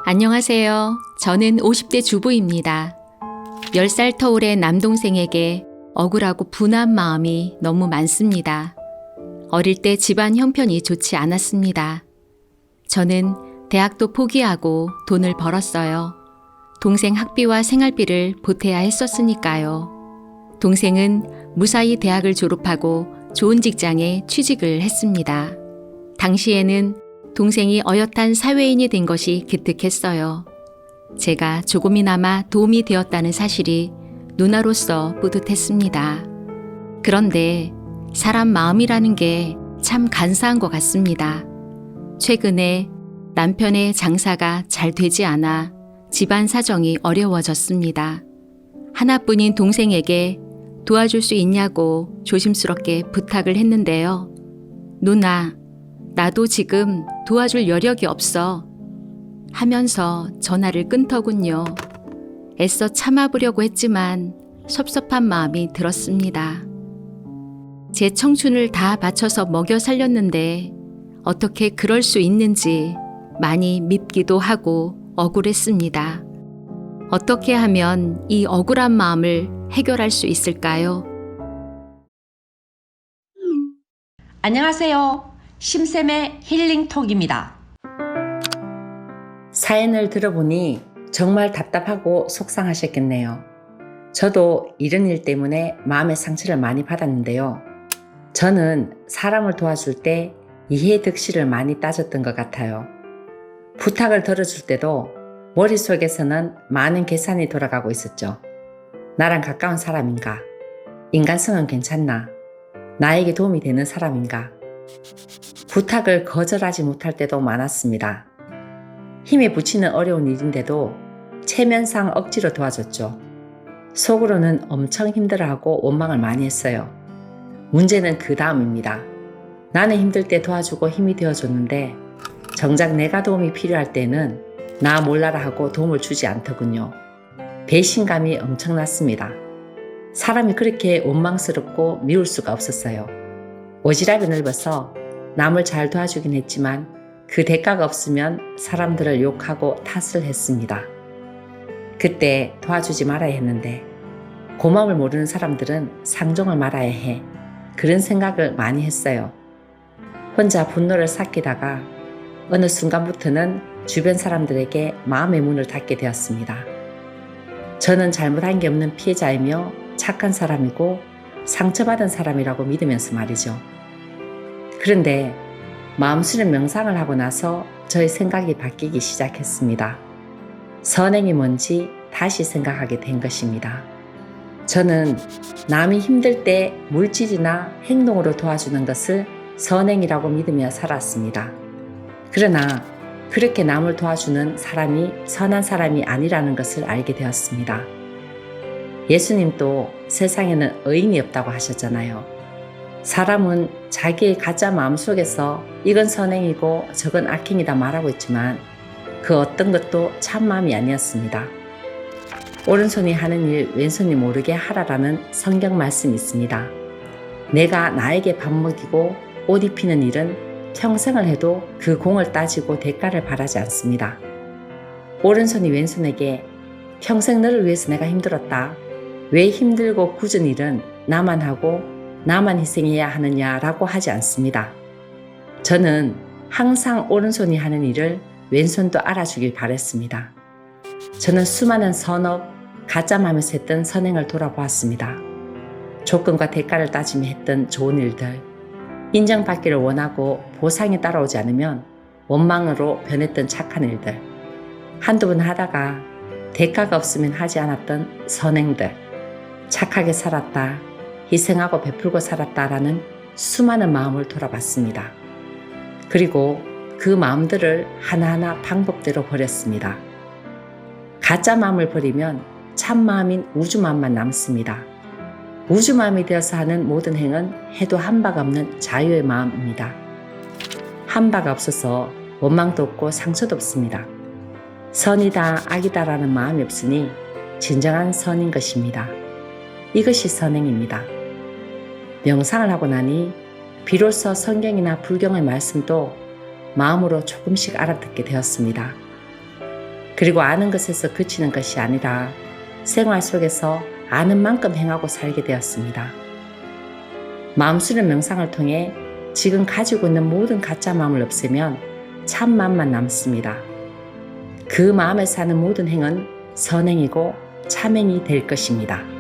안녕하세요. 저는 50대 주부입니다. 10살 터울의 남동생에게 억울하고 분한 마음이 너무 많습니다. 어릴 때 집안 형편이 좋지 않았습니다. 저는 대학도 포기하고 돈을 벌었어요. 동생 학비와 생활비를 보태야 했었으니까요. 동생은 무사히 대학을 졸업하고 좋은 직장에 취직을 했습니다. 당시에는 동생이 어엿한 사회인이 된 것이 기특했어요. 제가 조금이나마 도움이 되었다는 사실이 누나로서 뿌듯했습니다. 그런데 사람 마음이라는 게 참 간사한 것 같습니다. 최근에 남편의 장사가 잘 되지 않아 집안 사정이 어려워졌습니다. 하나뿐인 동생에게 도와줄 수 있냐고 조심스럽게 부탁을 했는데요. 누나, 나도 지금 도와줄 여력이 없어 하면서 전화를 끊더군요. 애써 참아보려고 했지만 섭섭한 마음이 들었습니다. 제 청춘을 다 바쳐서 먹여 살렸는데 어떻게 그럴 수 있는지 많이 밉기도 하고 억울했습니다. 어떻게 하면 이 억울한 마음을 해결할 수 있을까요? 안녕하세요. 심쌤의 힐링톡입니다. 사연을 들어보니 정말 답답하고 속상하셨겠네요. 저도 이런 일 때문에 마음의 상처를 많이 받았는데요. 저는 사람을 도와줄 때 이해 득실을 많이 따졌던 것 같아요. 부탁을 들어줄 때도 머릿속에서는 많은 계산이 돌아가고 있었죠. 나랑 가까운 사람인가? 인간성은 괜찮나? 나에게 도움이 되는 사람인가? 부탁을 거절하지 못할 때도 많았습니다. 힘에 부치는 어려운 일인데도 체면상 억지로 도와줬죠. 속으로는 엄청 힘들어하고 원망을 많이 했어요. 문제는 그 다음입니다. 나는 힘들 때 도와주고 힘이 되어줬는데 정작 내가 도움이 필요할 때는 나 몰라라 하고 도움을 주지 않더군요. 배신감이 엄청났습니다. 사람이 그렇게 원망스럽고 미울 수가 없었어요. 오지랖이 넓어서 남을 잘 도와주긴 했지만 그 대가가 없으면 사람들을 욕하고 탓을 했습니다. 그때 도와주지 말아야 했는데 고마움을 모르는 사람들은 상종을 말아야 해. 그런 생각을 많이 했어요. 혼자 분노를 삭히다가 어느 순간부터는 주변 사람들에게 마음의 문을 닫게 되었습니다. 저는 잘못한 게 없는 피해자이며 착한 사람이고 상처받은 사람이라고 믿으면서 말이죠. 그런데 마음수련 명상을 하고 나서 저의 생각이 바뀌기 시작했습니다. 선행이 뭔지 다시 생각하게 된 것입니다. 저는 남이 힘들 때 물질이나 행동으로 도와주는 것을 선행이라고 믿으며 살았습니다. 그러나 그렇게 남을 도와주는 사람이 선한 사람이 아니라는 것을 알게 되었습니다. 예수님도 세상에는 의인이 없다고 하셨잖아요. 사람은 자기의 가짜 마음속에서 이건 선행이고 저건 악행이다 말하고 있지만 그 어떤 것도 참마음이 아니었습니다. 오른손이 하는 일 왼손이 모르게 하라라는 성경 말씀이 있습니다. 내가 나에게 밥 먹이고 옷 입히는 일은 평생을 해도 그 공을 따지고 대가를 바라지 않습니다. 오른손이 왼손에게 평생 너를 위해서 내가 힘들었다. 왜 힘들고 굳은 일은 나만 하고 나만 희생해야 하느냐라고 하지 않습니다. 저는 항상 오른손이 하는 일을 왼손도 알아주길 바랬습니다. 저는 수많은 선업, 가짜마음에서 했던 선행을 돌아보았습니다. 조건과 대가를 따지며 했던 좋은 일들, 인정받기를 원하고 보상이 따라오지 않으면 원망으로 변했던 착한 일들, 한두 번 하다가 대가가 없으면 하지 않았던 선행들, 착하게 살았다, 희생하고 베풀고 살았다라는 수많은 마음을 돌아봤습니다. 그리고 그 마음들을 하나하나 방법대로 버렸습니다. 가짜 마음을 버리면 참마음인 우주마음만 남습니다. 우주마음이 되어서 하는 모든 행은 해도 한바가 없는 자유의 마음입니다. 한바가 없어서 원망도 없고 상처도 없습니다. 선이다 악이다라는 마음이 없으니 진정한 선인 것입니다. 이것이 선행입니다. 명상을 하고 나니 비로소 성경이나 불경의 말씀도 마음으로 조금씩 알아듣게 되었습니다. 그리고 아는 것에서 그치는 것이 아니라 생활 속에서 아는 만큼 행하고 살게 되었습니다. 마음수련 명상을 통해 지금 가지고 있는 모든 가짜 마음을 없애면 참 마음만 남습니다. 그 마음에 사는 모든 행은 선행이고 참행이 될 것입니다.